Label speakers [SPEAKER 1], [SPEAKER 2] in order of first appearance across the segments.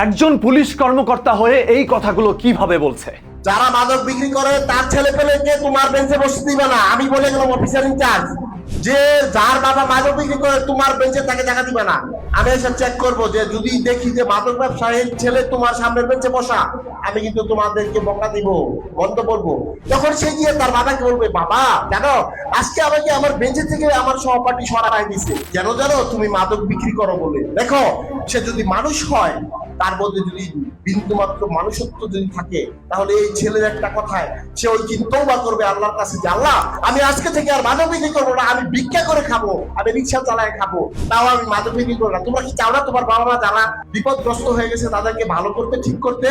[SPEAKER 1] একজন পুলিশ কর্মকর্তা হয়ে এই কথাগুলো কিভাবে বলছে?
[SPEAKER 2] যারা মাদক বিক্রি করে তার ছেলে পেলেকে তোমার বেঞ্চে বসতে দিবে না। আমি বলে গেলাম অফিসার ইনচার্জ যে যার বাবা মাদক বিক্রি করে তোমার বেঞ্চে তাকে টাকা দিবে না। আমি এসে চেক করবো যে যদি দেখি যে মাদক ব্যবসায়ীর ছেলে তোমার সামনের বেঞ্চে বসা, আমি কিন্তু তোমাদেরকে বকা দিব, বন্ধ করবো। তখন সে গিয়ে তার বাবাকে বলবে, বাবা জানো আজকে আমাকে আমার বেঞ্চে থেকে আমার সহপাঠী সরাই দিছে, জানো তুমি মাদক বিক্রি করো বলে। দেখো সে যদি মানুষ হয়, তার মধ্যে যদি বিন্দুমাত্র মানুষত্ব যদি থাকে, তাহলে এই ছেলের একটা কথায় সে ওই তওবা করবে আল্লাহর কাছে যে আল্লাহ আমি আজকে থেকে আর মাদক বিক্রি করবো না, আমি ভিক্ষা করে খাবো, আমি রিক্সা চালায় খাবো, তাও আমি মাদক বিক্রি করবো না। তোমরা কি চাও না তোমার বাবা মা যারা বিপদগ্রস্ত হয়ে গেছে তাদেরকে ভালো করতে, ঠিক করতে?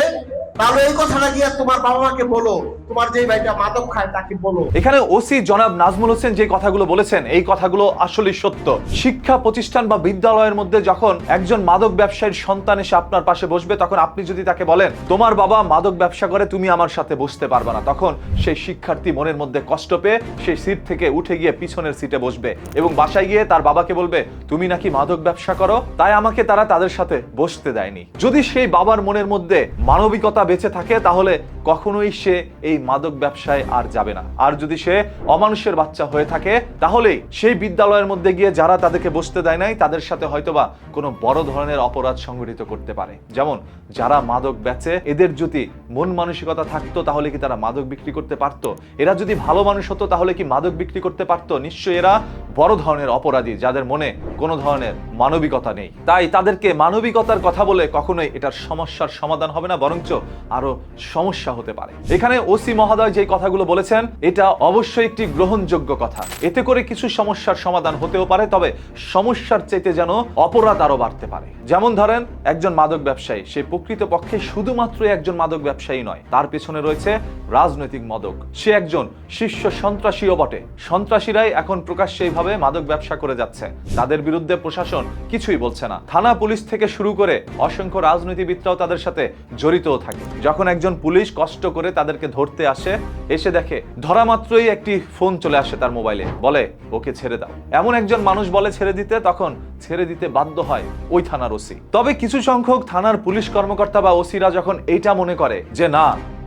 [SPEAKER 2] তাহলে এই কথাটা গিয়ে তোমার বাবা মাকে বলো, তোমার যে ভাইটা মাদক খায় তাকে বলো।
[SPEAKER 1] এখানে ওসি জনাব নাজমুল হোসেন যে কথাগুলো বলেছেন এই কথাগুলো আসলে সত্য। শিক্ষা প্রতিষ্ঠান বা বিদ্যালয়ের মধ্যে যখন একজন মাদক ব্যবসায়ীর সন্তান এসে আপনার পাশে বসবে, তখন আপনি যদি তাকে বলেন তোমার বাবা মাদক ব্যবসা করে, তুমি আমার সাথে বসতে পারবে না, তখন সেই শিক্ষার্থী মনের মধ্যে কষ্ট পেয়ে সেই সিট থেকে উঠে গিয়ে পিছনের সিটে বসবে এবং বাসায় গিয়ে তার বাবাকে বলবে তুমি নাকি মাদক ব্যবসা করো, তাই আমাকে তারা তাদের সাথে বসতে দেয়নি। যদি সেই বাবার মনের মধ্যে মানবিকতা বেঁচে থাকে তাহলে কখনোই সে এই মাদক ব্যবসায় আর যাবে না। আর যদি সে অমানুষের বাচ্চা হয়ে থাকে তাহলেই সেই বিদ্যালয়ের মধ্যে গিয়ে যারা তাদেরকে বসতে দেয় নাই তাদের সাথে হয়তোবা কোনো বড় ধরনের অপরাধ সংঘটিত করতে পারে। যেমন যারা মাদক বেচে, এদের যদি মন মানসিকতা থাকতো তাহলে কি তারা মাদক বিক্রি করতে পারতো? এরা যদি ভালো মানুষ হতো তাহলে কি মাদক বিক্রি করতে পারতো? নিশ্চয়ই এরা বড় ধরনের অপরাধী যাদের মনে কোনো ধরনের মানবিকতা নেই। তাই তাদেরকে মানবিকতার কথা বলে কখনোই এটার সমস্যার সমাধান হবে না, বরঞ্চ আরো সমস্যা হতে পারে। এখানে ওসি মহোদয় যে কথাগুলো বলেছেন এটা অবশ্যই একটি গ্রহণযোগ্য কথা। এতে করে কিছু সমস্যার সমাধান হতেও পারে, তবে সমস্যার চাইতে যেন অপরাধ আরো বাড়তে পারে। যেমন ধরেন একজন মাদক ব্যবসায়ী, সে প্রকৃতপক্ষে শুধুমাত্র একজন মাদক ব্যবসায়ী নয়, তার পেছনে রয়েছে রাজনৈতিক মাদক। সে একজন শীর্ষ সন্ত্রাসীও বটে। সন্ত্রাসীরাই এখন প্রকাশ্যে এইভাবে মাদক ব্যবসা করে যাচ্ছে, তাদের বিরুদ্ধে প্রশাসন কিছুই বলছে না। থানা পুলিশ থেকে শুরু করে অসংখ্য রাজনীতিবিদরাও তাদের সাথে জড়িতও থাকে। যখন একজন পুলিশ কষ্ট করে তাদেরকে ধরতে আসে, এসে দেখে ধরা মাত্রই একটি ফোন চলে আসে তার মোবাইলে, বলে ওকে ছেড়ে দাও। এমন একজন মানুষ বলে ছেড়ে দিতে, তখন ছেড়ে দিতে বাধ্য হয় ওই থানার ওসি। তবে কিছু সংখ্যক থানার পুলিশ কর্মকর্তা বা ওসিরা যখন এইটা মনে করে যে না,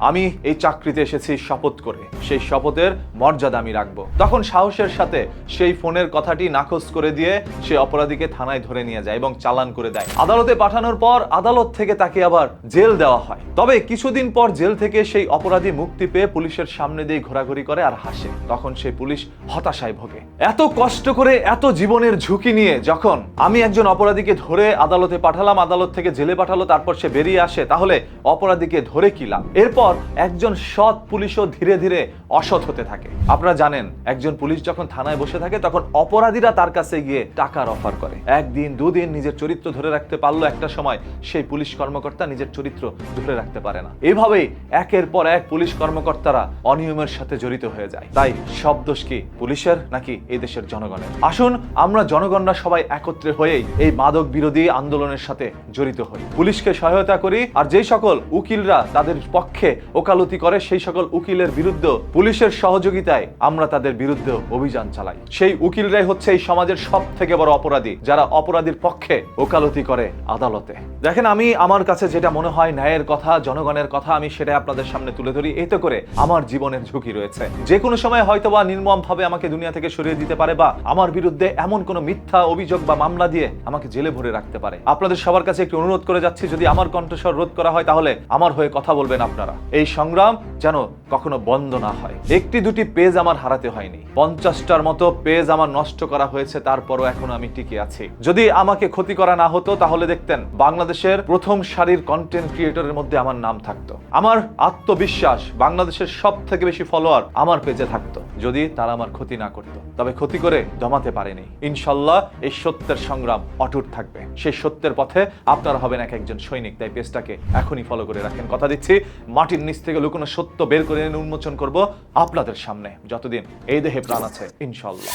[SPEAKER 1] আমি এই চাকরিতে এসেছি শপথ করে, সেই শপথের মর্যাদা আমি রাখবো, তখন সাহসের সাথে সেই ফোনের কথাটি নাকচ করে দিয়ে সে অপরাধীকে থানায় ধরে নিয়ে যায় এবং চালান করে দেয়। আদালতে পাঠানোর পর আদালত থেকে তাকে আবার জেল দেওয়া হয়। তবে কিছুদিন পর জেল থেকে সেই অপরাধী মুক্তি পেয়ে পুলিশের সামনে দিয়ে ঘোরাঘুরি করে আর হাসে, তখন সেই পুলিশ হতাশায় ভোগে। এত কষ্ট করে এত জীবনের ঝুঁকি নিয়ে যখন আমি একজন অপরাধীকে ধরে আদালতে পাঠালাম, আদালত থেকে জেলে পাঠালো, তারপর সে বেরিয়ে আসে, তাহলে অপরাধীকে ধরে কি লাভ? এরপর একজন সৎ পুলিশও ধীরে ধীরে অসৎ হতে থাকে। আপনারা জানেন একজন পুলিশ যখন থানায় বসে থাকে তখন অপরাধীরা তার কাছে গিয়ে টাকার অফার করে। একদিন দুদিন নিজের চরিত্র ধরে রাখতে পারলো, একটা সময় সেই পুলিশ কর্মকর্তা নিজের চরিত্র ধরে রাখতে পারে না। এভাবেই একের পর এক পুলিশ কর্মকর্তারা অনিয়মের সাথে জড়িত হয়ে যায়। তাই সব দোষ কি পুলিশের নাকি এই দেশের জনগণের? আসুন আমরা জনগণরা সবাই একত্রে হয়েই এই মাদক বিরোধী আন্দোলনের সাথে জড়িত হই, পুলিশকে সহায়তা করি, আর যেই সকল উকিলরা তাদের পক্ষে ওকালতি করে সেই সকল উকিলের বিরুদ্ধে পুলিশের সহযোগিতায় আমরা তাদের বিরুদ্ধে অভিযান চালাই। সেই উকিলরাই হচ্ছে এই সমাজের সব থেকে বড় অপরাধী, যারা অপরাধীর পক্ষে ওকালতি করে আদালতে। দেখেন, আমি আমার কাছে যেটা মনে হয় ন্যায়ের কথা, জনগণের কথা, আমি সেটাই আপনাদের সামনে তুলে ধরি। এতে করে আমার জীবনের ঝুঁকি রয়েছে। যে কোনো সময় হয়তোবা নির্মম ভাবে আমাকে দুনিয়া থেকে সরিয়ে দিতে পারে, বা আমার বিরুদ্ধে এমন কোনো মিথ্যা অভিযোগ বা মামলা দিয়ে আমাকে জেলে ভরে রাখতে পারে। আপনাদের সবার কাছে একটু অনুরোধ করে যাচ্ছি, যদি আমার কণ্ঠস্বর রোধ করা হয় তাহলে আমার হয়ে কথা বলবেন আপনারা। এই সংগ্রাম যেন কখনো বন্ধ না হয়। একটি দুটি পেজ আমার হারাতে হয়নি, 50টার মতো পেজ আমার নষ্ট করা হয়েছে, তারপরও এখনো আমি টিকে আছি। যদি আমাকে ক্ষতি করা না হতো তাহলে দেখতেন বাংলাদেশের প্রথম সারির কন্টেন্ট ক্রিয়েটরের মধ্যে আমার নাম থাকতো। আমার আত্মবিশ্বাস বাংলাদেশের সব থেকে বেশি ফলোয়ার আমার পেজে থাকতো, যদি তারা আমার ক্ষতি না করতো। তবে ক্ষতি করে দমাতে পারেনি। ইনশাল্লাহ এই সত্যের সংগ্রাম অটুট থাকবে। সেই সত্যের পথে আপনারা হবেন এক একজন সৈনিক। তাই পেজটাকে এখনই ফলো করে রাখেন। কথা দিচ্ছি, মাটির নিচ থেকে লুকোনো সত্য বের করে এনে উন্মোচন করব আপনাদের সামনে, যতদিন এই দেহে প্রাণ আছে ইনশাল্লাহ।